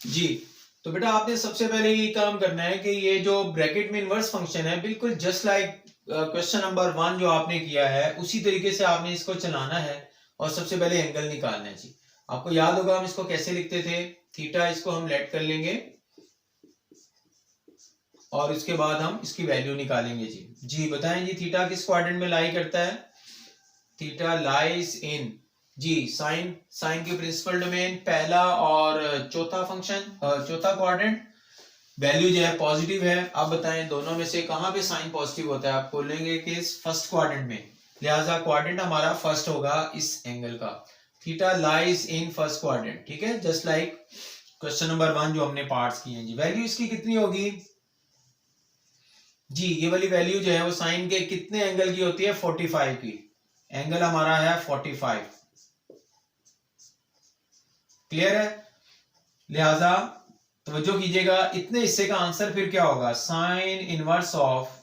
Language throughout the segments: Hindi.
जी। तो बेटा आपने सबसे पहले ये काम करना है कि ये जो ब्रैकेट में इनवर्स फंक्शन है बिल्कुल जस्ट लाइक क्वेश्चन नंबर 1 जो आपने किया है उसी तरीके से आपने इसको चलाना है और सबसे पहले एंगल निकालना है जी। आपको याद होगा हम इसको कैसे लिखते थे, थीटा इसको हम लेट कर लेंगे और उसके बाद हम इसकी वैल्यू निकालेंगे जी। जी बताएं जी, थीटा किस क्वाड्रेंट में लाई करता है? Theta lies in G sine, sine की प्रिंसिपल डोमेन पहला और चौथा फंक्शन, चौथा क्वाड्रेंट। वैल्यू जो है पॉजिटिव है। आप बताएं दोनों में से कहां पे साइन पॉजिटिव होता है? आप बोलेंगे कि इस फर्स्ट क्वाड्रेंट में, लिहाजा क्वाड्रेंट हमारा फर्स्ट होगा इस एंगल का। Theta lies in first quadrant, ठीक है, जस्ट लाइक क्वेश्चन नंबर 1 जो हमने पार्ट्स किए हैं जी। वैल्यू इसकी कितनी होगी जी? ये वाली वैल्यू जो है वो साइन के कितने एंगल की होती है? 45 की। एंगल हमारा है 45। क्लियर है? लिहाजा तवज्जो कीजिएगा, इतने हिस्से का आंसर फिर क्या होगा? Sign inverse of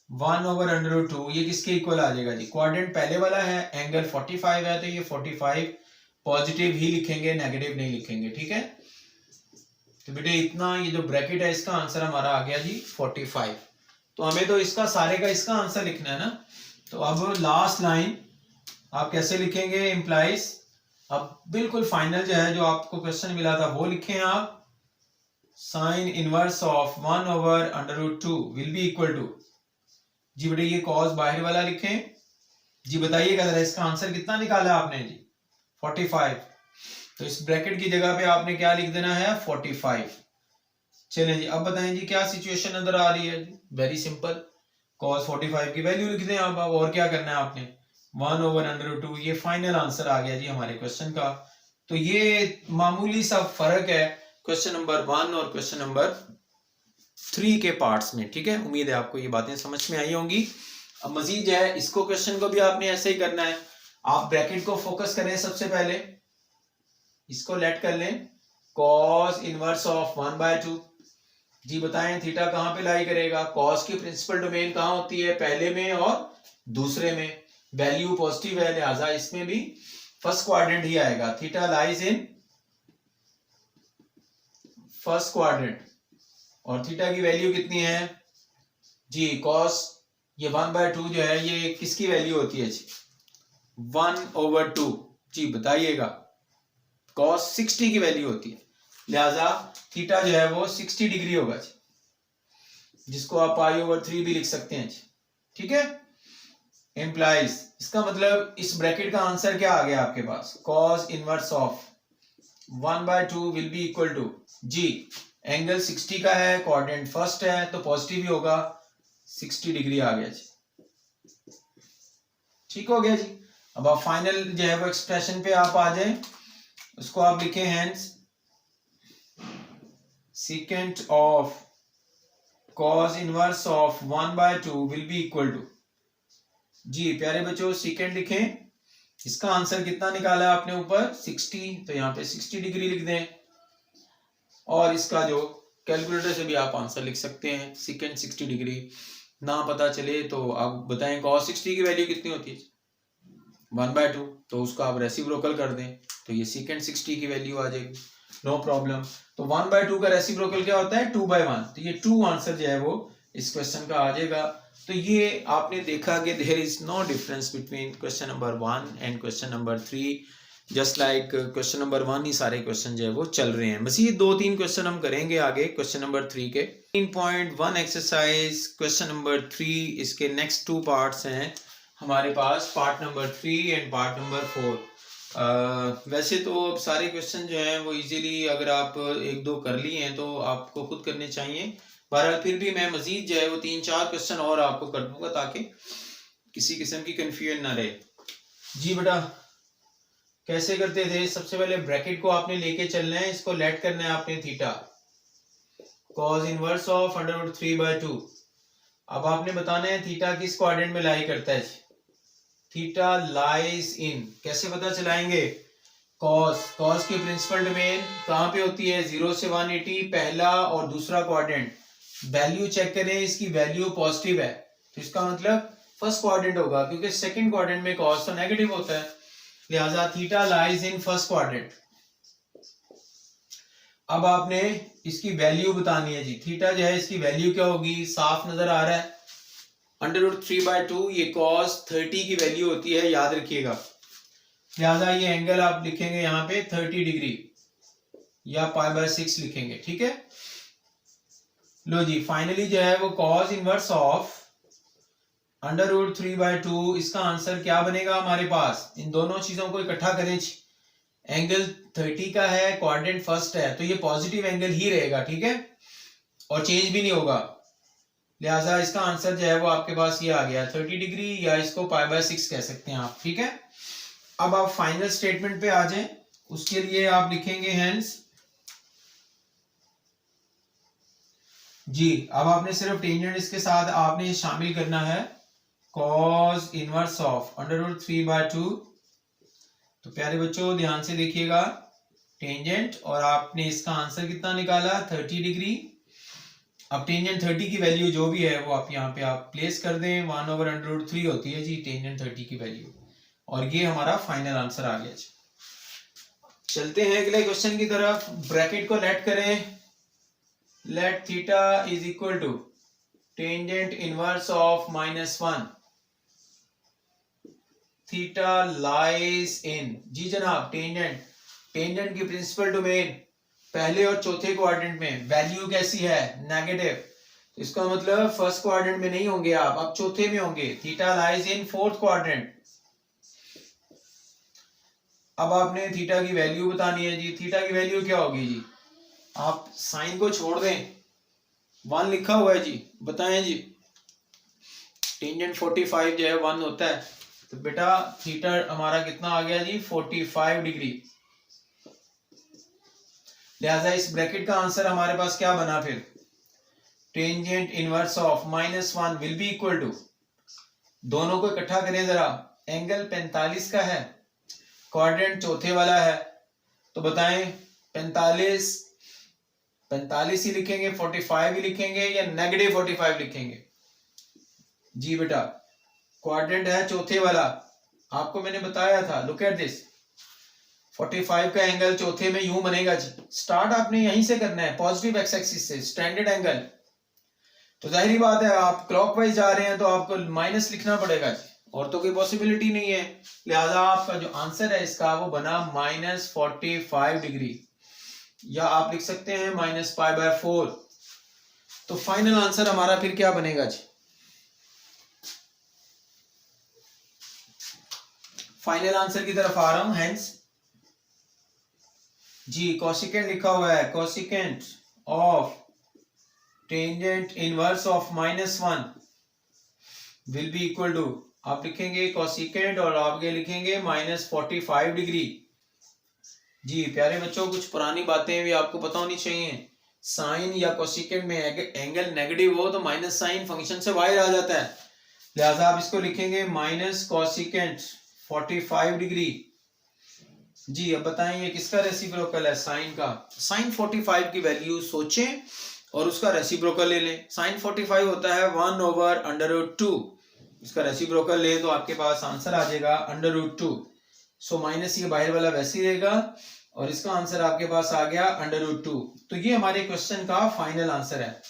1/√2। ये किसके इक्वल आ जाएगा जी? क्वाड्रेंट पहले वाला है, एंगल 45 है, तो ये 45 पॉजिटिव ही लिखेंगे, नेगेटिव नहीं लिखेंगे, ठीक है। तो बेटे इतना, ये जो ब्रैकेट है इसका आंसर हमारा आ गया जी 45। तो हमें तो इसका सारे का इसका आंसर लिखना है ना। तो अब लास्ट लाइन आप कैसे लिखेंगे? इंप्लाइज, अब बिल्कुल फाइनल जो है, जो आपको क्वेश्चन मिला था वो लिखें आप। Sine inverse of 1/√2 will be equal to जी बेटे, ये कॉस बाहर वाला लिखें जी। बताइएगा जरा इसका आंसर कितना निकाला आपने जी? 45। तो इस ब्रैकेट की जगह पे आपने क्या लिख देना है? 45। चलिए जी, अब बताएं जी क्या सिचुएशन नजर आ रही है जी? वेरी सिंपल, cos 45 की वैल्यू लिख दें आप। और क्या करना है आपने? 1/√2, ये फाइनल आंसर आ गया जी हमारे क्वेश्चन का। तो ये मामूली सा फर्क है क्वेश्चन नंबर 1 और क्वेश्चन नंबर 3 के पार्ट्स में, ठीक है। उम्मीद है आपको ये बातें समझ में आई होंगी। अब मजीद जो है इसको क्वेश्चन को भी आपने ऐसे ही करना है। आप ब्रैकेट को फोकस करें, सबसे पहले इसको लेट कर लें, cos इनवर्स ऑफ 1/2 जी। बताएं थीटा कहां पे लाई करेगा? cos की प्रिंसिपल डोमेन कहां होती है? पहले में और दूसरे में। वैल्यू पॉजिटिव है, लिहाजा इसमें भी फर्स्ट क्वाड्रेंट ही आएगा। Theta lies in first quadrant और थीटा की वैल्यू कितनी है जी? cos ये 1/2 जो है ये किसकी वैल्यू होती है जी? 1/2 जी। बताइएगा, cos 60 की वैल्यू होती है, लिहाजा थीटा जो है वो 60 डिग्री होगा जी, जिसको आप π/3 भी लिख सकते हैं जी, ठीक है। इंप्लाइज, इसका मतलब इस ब्रैकेट का आंसर क्या आ गया आपके पास? cos inverse of 1/2 will be equal to जी, एंगल 60 का है, क्वाड्रेंट फर्स्ट है तो पॉजिटिव ही होगा, 60 डिग्री आ गया जी। ठीक हो गया जी। अब आप फाइनल जो है वो एक्सप्रेशन पे आप आ जाएं, उसको आप लिखें hence secant of cos inverse of 1/2 will be equal to जी। प्यारे बच्चों secant लिखें, इसका आंसर कितना निकाला है आपने ऊपर? 60, तो यहाँ पे 60 डिग्री लिख दें। और इसका जो कैलकुलेटर से भी आप आंसर लिख सकते हैं, secant 60 डिग्री। ना पता चले तो आप बताएं cos 60 की वैल्यू कितनी होती है? 1/2, तो उसको आप रेसिप्रोकल कर दें तो ये secant 60 की वैल्यू आ जाएगी, नो प्रॉब्लम। तो 1/2 का रेसिप्रोकल क्या होता है? 2/1, तो ये 2 आंसर जो है वो इस क्वेश्चन का आ जाएगा। तो ये आपने देखा कि there is no difference between question number 1 and question number 3, just like question number 1 ही सारे क्वेश्चन जो है वो चल रहे हैं। मजीद 2-3 क्वेश्चन हम करेंगे आगे क्वेश्चन नंबर 3 के। 3.1 एक्सरसाइज क्वेश्चन नंबर 3, इसके नेक्स्ट 2 पार्ट्स हैं हमारे पास, part number 3 and part number 4। वैसे तो अब सारे क्वेश्चन जो हैं वो इजीली अगर आप 1-2 कर लिए हैं तो आपको खुद करने चाहिए। बहरहाल फिर भी मैं मजीद जो है वो 3-4 क्वेश्चन और आपको कर दूंगा ताकि किसी किस्म की कंफ्यूजन ना रहे जी। बेटा कैसे करते थे? सबसे पहले ब्रैकेट को आपने लेके चलना है, इसको लेट करना है आपने थीटा, cos इनवर्स ऑफ √3/2। अब आपने बताना है थीटा किस क्वाड्रेंट में लाई करता है? थीटा लाइज इन, कैसे पता चलाएंगे? cos की प्रिंसिपल डोमेन कहां पे होती है? 0 से 180, पहला और दूसरा क्वाड्रेंट। वैल्यू चेक करें, इसकी वैल्यू पॉजिटिव है तो इसका मतलब फर्स्ट क्वाड्रेंट होगा, क्योंकि सेकंड क्वाड्रेंट में cos तो नेगेटिव होता है, लिहाजा theta lies in first quadrant. अब आपने इसकी वैल्यू बतानी है जी। थीटा जो है इसकी वैल्यू क्या होगी, साफ नजर आ रहा है, √3/2 ये cos 30 की वैल्यू होती है, याद रखिएगा। लिहाजा ये एंगल आप लिखेंगे यहाँ पे 30 डिग्री या π/6 लिखेंगे, ठीक है। लो जी, फाइनली जो है वो cos इनवर्स ऑफ √3/2, इसका आंसर क्या बनेगा हमारे पास। इन दोनों चीजों को इकट्ठा करें, एंगल 30 का है, क्वाड्रेंट फर्स्ट है, तो ये पॉजिटिव एंगल ही रहेगा, ठीक है, और चेंज भी नहीं होगा। लिहाजा इसका आंसर जो है वो आपके पास ये आ गया 30 डिग्री, या इसको π/6 कह सकते हैं आप, ठीक है। अब आप फाइनल स्टेटमेंट पे आ जाएं, उसके लिए आप लिखेंगे हेंस जी। अब आपने सिर्फ टेंजेंट इसके साथ आपने शामिल करना है, cos इनवर्स ऑफ √3/2। तो प्यारे बच्चों ध्यान से देखिएगा, टेंजेंट, और आपने इसका आंसर कितना निकाला 30 डिग्री। अब टेंजेंट 30 की वैल्यू जो भी है वो आप यहाँ पे आप प्लेस कर दें, 1/√3 होती है जी टेंजेंट 30 की वैल्यू, और ये हमारा फाइनल आंसर आ गया जी। चलते हैं अगले क्वेश्चन की तरफ। ब्रैकेट को लेट करें, let theta is equal to tangent inverse of -1, theta lies in, जी जनाब, टेंजेंट की प्रिंसिपल डोमेन पहले और चौथे क्वाड्रेंट में, वैल्यू कैसी है, नेगेटिव, इसका मतलब फर्स्ट क्वाड्रेंट में नहीं होंगे आप, अब चौथे में होंगे। Theta lies in fourth quadrant. अब आपने थीटा की वैल्यू बतानी है जी। थीटा की वैल्यू क्या होगी जी, आप साइन को छोड़ दें, 1 लिखा हुआ है जी, बताएं जी। टेंजेंट 45 जो है 1 होता है, तो बेटा थीटा हमारा कितना आ गया जी 45 डिग्री। लिहाजा इस ब्रैकेट का आंसर हमारे पास क्या बना फिर, tangent inverse of -1 will be equal to, दोनों को इकट्ठा करें जरा, एंगल 45 का है, क्वाड्रेंट चौथे वाला है, तो बताएं 45 ही लिखेंगे, 45 ही लिखेंगे, या -45 लिखेंगे जी। बेटा क्वाड्रेंट है चौथे वाला, आपको मैंने बताया था, लुक एट दिस, 45 का एंगल चौथे में यूं बनेगा जी। स्टार्ट आपने यहीं से करना है, पॉजिटिव एक्स एक्सिस से, स्टैंडर्ड एंगल, तो जाहिर बात है आप क्लॉकवाइज जा रहे हैं तो आपको माइनस लिखना पड़ेगा जी, और तो कोई पॉसिबिलिटी नहीं है। लिहाजा आपका जो आंसर है इसका वो बना -45 डिग्री, या आप लिख सकते हैं -π/4। तो फाइनल आंसर हमारा फिर क्या बनेगा जी, फाइनल आंसर की तरफ आ रहा हूं, हेंस जी कोसिकेंट लिखा हुआ है, cosecant of tangent inverse of -1 will be equal to, आप लिखेंगे कोसिकेंट और आप ये लिखेंगे -45 डिग्री। जी प्यारे बच्चों, कुछ पुरानी बातें भी आपको पता होनी चाहिए। साइन या कोसिकेंट में एंगल नेगेटिव हो तो माइनस साइन फंक्शन से बाहर आ जाता है, लिहाजा आप इसको लिखेंगे -कोसिकेंट 45 डिग्री। जी अब बताएं ये किसका रेसिप्रोकल है, साइन का। साइन 45 की वैल्यू सोचें और उसका रेसिप्रोकल ले लें। साइन 45 होता है 1/√2, इसका रेसिप्रोकल ले तो आपके पास आंसर आ जाएगा √2। सो माइनस ये बाहर वाला वैसे ही रहेगा, और इसका आंसर आपके पास आ गया √2। तो ये हमारे क्वेश्चन का फाइनल आंसर है।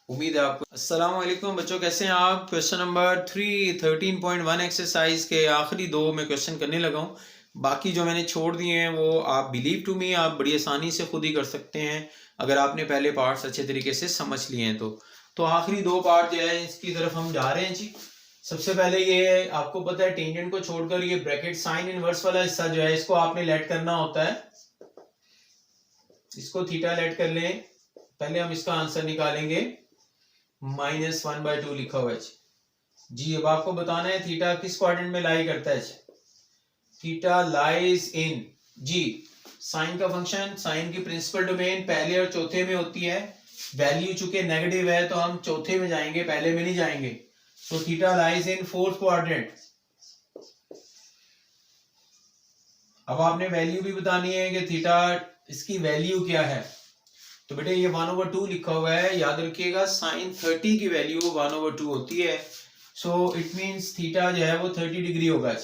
उम्मीद है आपको। अस्सलाम वालेकुम बच्चों, कैसे हैं आप। क्वेश्चन नंबर 3 13.1 एक्सरसाइज के आखिरी 2 में क्वेश्चन करने लगा हूँ। बाकी जो मैंने छोड़ दिए हैं वो आप बिलीव टू मी आप बड़ी आसानी से खुद ही कर सकते हैं अगर आपने पहले पार्ट्स अच्छे तरीके से समझ लिए हैं तो आखिरी 2 पार्ट जो है इसकी तरफ हम जा रहे हैं जी। सबसे पहले ये आपको पता है टेंजेंट को छोड़कर ये ब्रैकेट साइन इनवर्स वाला हिस्सा जो है इसको आपने लेट करना होता है, इसको थीटा लेट कर लें। पहले हम इसका आंसर निकालेंगे, -1/2 लिखा हुआ है जी। अब आपको बताना है थीटा किस क्वाड्रेंट में लाई करता है। Theta lies in G, sine का फंक्शन, साइन की प्रिंसिपल डोमेन पहले और चौथे में होती है। वैल्यू चूंकि नेगेटिव है तो हम चौथे में जाएंगे, पहले में नहीं जाएंगे। तो theta lies in fourth quadrant. अब आपने वैल्यू भी बतानी है कि थीटा इसकी वैल्यू क्या है। तो बेटे ये 1/2 लिखा हुआ है, याद रखिएगा साइन 30 की वैल्यू 1/2 होती है। सो इट मींस थीटा जो है वो 30 डिग्री होगा।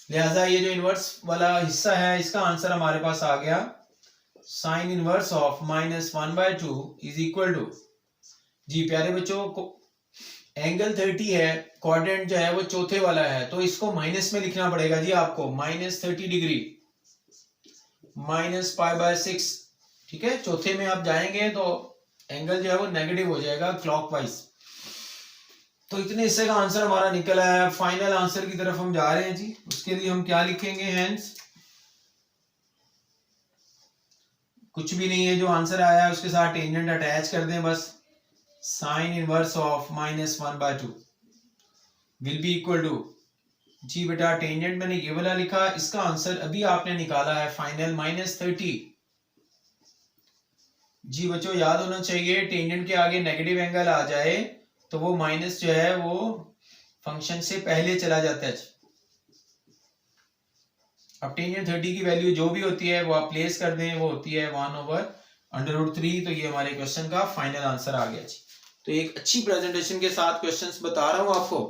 लिहाजा ये जो इनवर्स वाला हिस्सा है इसका आंसर हमारे पास आ गया sine inverse of -1/2 is equal to, जी प्यारे बच्चों को एंगल 30 है, क्वाड्रेंट जो है वो चौथे वाला है, तो इसको माइनस में लिखना पड़ेगा जी आपको, -30 डिग्री -π/6, ठीक है। चौथे में आप जाएंगे तो एंगल जो है वो नेगेटिव हो जाएगा क्लॉकवाइज। तो इतने हिस्से का आंसर हमारा निकला है। फाइनल आंसर की तरफ हम जा रहे हैं जी। उसके लिए हम क्या लिखेंगे, हेंस कुछ भी नहीं है, जो आंसर आया है उसके साथ टेंजेंट अटैच कर दें बस। Sine inverse of -1/2 will be equal to, जी बेटा टेंजेंट मैंने ये वाला लिखा, इसका आंसर अभी आपने निकाला है फाइनल -30। जी बच्चों याद होना चाहिए टेंजेंट के आगे नेगेटिव एंगल आ जाए तो वो माइनस जो है वो फंक्शन से पहले चला जाता है। अब टेंजेंट 30 की वैल्यू जो भी होती है वो आप प्लेस कर दें, वो होती है 1/√3। तो ये हमारे क्वेश्चन का फाइनल आंसर आ गया जी। तो एक अच्छी प्रेजेंटेशन के साथ क्वेश्चंस बता रहा हूं आपको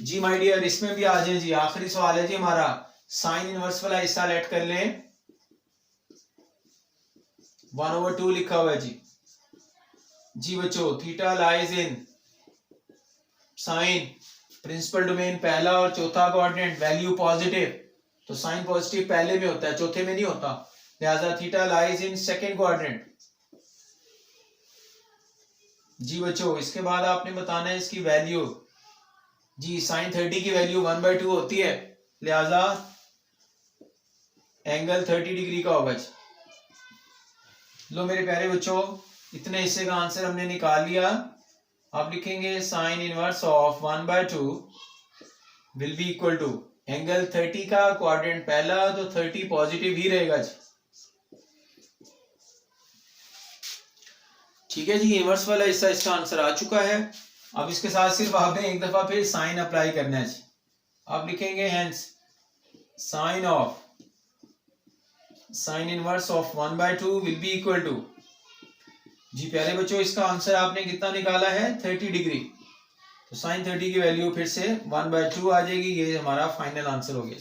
जी माय डियर। इसमें भी आ जाए जी। आखिरी सवाल है जी हमारा, साइन इनवर्स वाला हिस्सा लेट कर लें, 1/2 लिखा हुआ है जी। जी बच्चों theta lies in sine principal domain पहला और चौथा कोऑर्डिनेट वैल्यू पॉजिटिव, तो साइन पॉजिटिव पहले में होता है चौथे में नहीं होता, लिहाजा theta lies in second coordinate. जी बच्चों इसके बाद आपने बताना है इसकी वैल्यू। जी साइन 30 की वैल्यू 1/2 होती है, लिहाजा एंगल 30 डिग्री का होगा जी। लो मेरे प्यारे बच्चों इतने हिस्से का आंसर हमने निकाल लिया। आप लिखेंगे sine inverse of 1/2 will be equal to angle 30 का क्वाड्रेंट पहला, तो 30 पॉजिटिव ही रहेगा जी। ठीक है जी, इनवर्स वाला हिस्सा इसका आंसर आ चुका है। अब इसके साथ सिर्फ आपने एक दफा फिर साइन अप्लाई करना है जी। आप लिखेंगे hence sine of sine inverse of 1/2 will be equal to, जी प्यारे बच्चों इसका आंसर आपने कितना निकाला है 30 डिग्री, तो साइन 30 की वैल्यू फिर से 1/2 आ जाएगी। ये हमारा फाइनल आंसर हो गया।